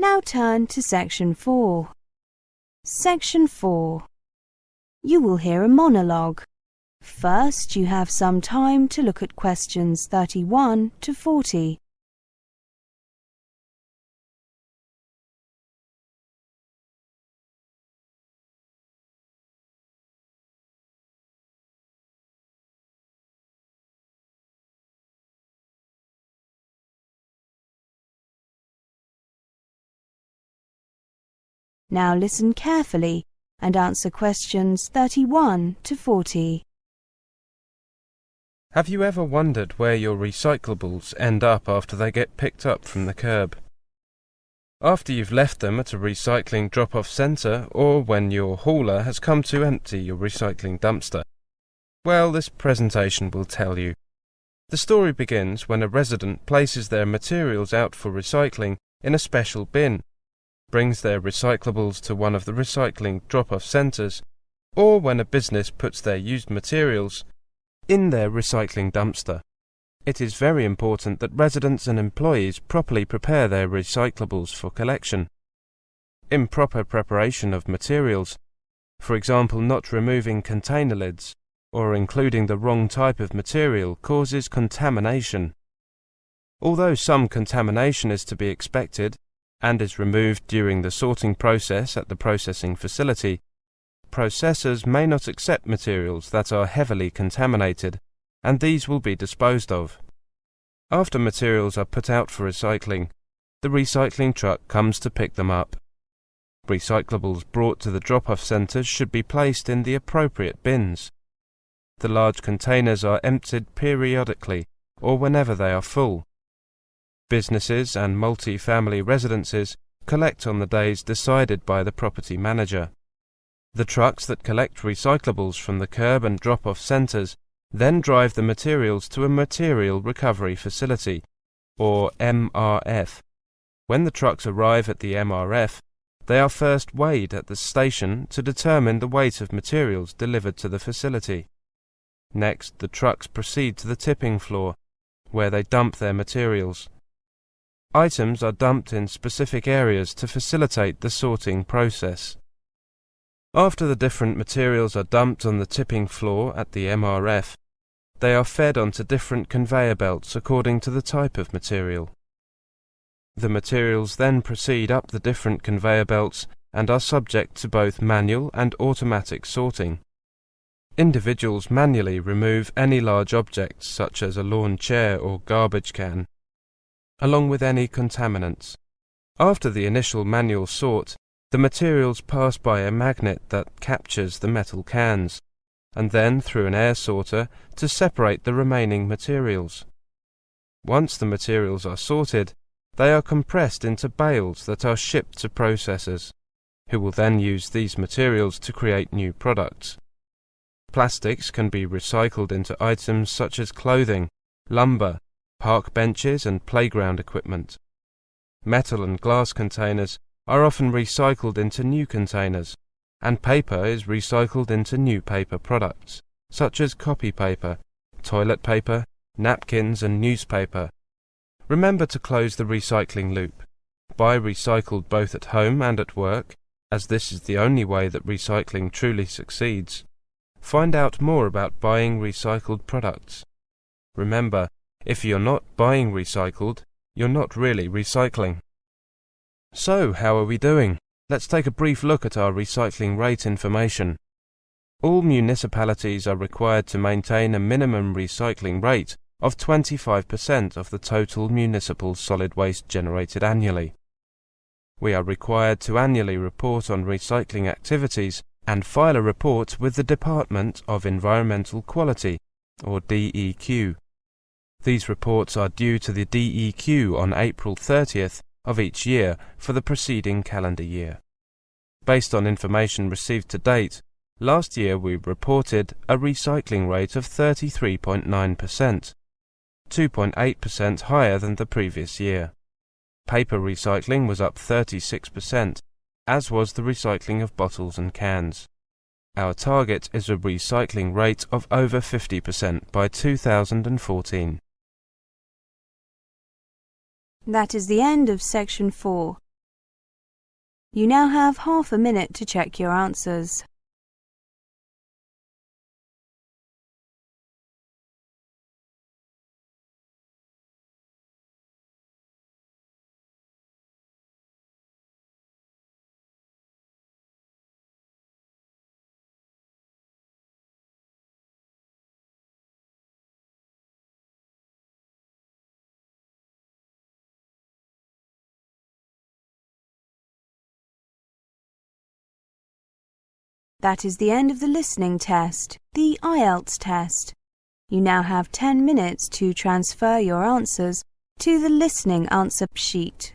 Now turn to Section 4. Section 4. You will hear a monologue. First, you have some time to look at questions 31 to 40. Now listen carefully and answer questions 31 to 40. Have you ever wondered where your recyclables end up after they get picked up from the curb? After you've left them at a recycling drop-off centre, or when your hauler has come to empty your recycling dumpster? Well, this presentation will tell you. The story begins when a resident places their materials out for recycling in a special bin, brings their recyclables to one of the recycling drop-off centres, or when a business puts their used materials in their recycling dumpster. It is very important that residents and employees properly prepare their recyclables for collection. Improper preparation of materials, for example not removing container lids or including the wrong type of material, causes contamination. Although some contamination is to be expected and is removed during the sorting process at the processing facility, processors may not accept materials that are heavily contaminated, and these will be disposed of. After materials are put out for recycling, the recycling truck comes to pick them up. Recyclables brought to the drop-off centres should be placed in the appropriate bins. The large containers are emptied periodically or whenever they are full. Businesses and multi-family residences collect on the days decided by the property manager. The trucks that collect recyclables from the curb and drop-off centres then drive the materials to a material recovery facility, or MRF. When the trucks arrive at the MRF, they are first weighed at the station to determine the weight of materials delivered to the facility. Next, the trucks proceed to the tipping floor, where they dump their materials. Items are dumped in specific areas to facilitate the sorting process. After the different materials are dumped on the tipping floor at the MRF, they are fed onto different conveyor belts according to the type of material. The materials then proceed up the different conveyor belts and are subject to both manual and automatic sorting. Individuals manually remove any large objects such as a lawn chair or garbage can, along with any contaminants. After the initial manual sort, the materials pass by a magnet that captures the metal cans, and then through an air sorter to separate the remaining materials. Once the materials are sorted, they are compressed into bales that are shipped to processors, who will then use these materials to create new products. Plastics can be recycled into items such as clothing, lumber, park benches and playground equipment. Metal and glass containers are often recycled into new containers, and paper is recycled into new paper products, such as copy paper, toilet paper, napkins and newspaper. Remember to close the recycling loop. Buy recycled both at home and at work, as this is the only way that recycling truly succeeds. Find out more about buying recycled products. Remember, if you're not buying recycled, you're not really recycling. So, how are we doing? Let's take a brief look at our recycling rate information. All municipalities are required to maintain a minimum recycling rate of 25% of the total municipal solid waste generated annually. We are required to annually report on recycling activities and file a report with the Department of Environmental Quality, or DEQ. These reports are due to the DEQ on April 30th of each year for the preceding calendar year. Based on information received to date, last year we reported a recycling rate of 33.9%, 2.8% higher than the previous year. Paper recycling was up 36%, as was the recycling of bottles and cans. Our target is a recycling rate of over 50% by 2014. That is the end of Section 4. You now have half a minute to check your answers. That is the end of the listening test, the IELTS test. You now have 10 minutes to transfer your answers to the listening answer sheet.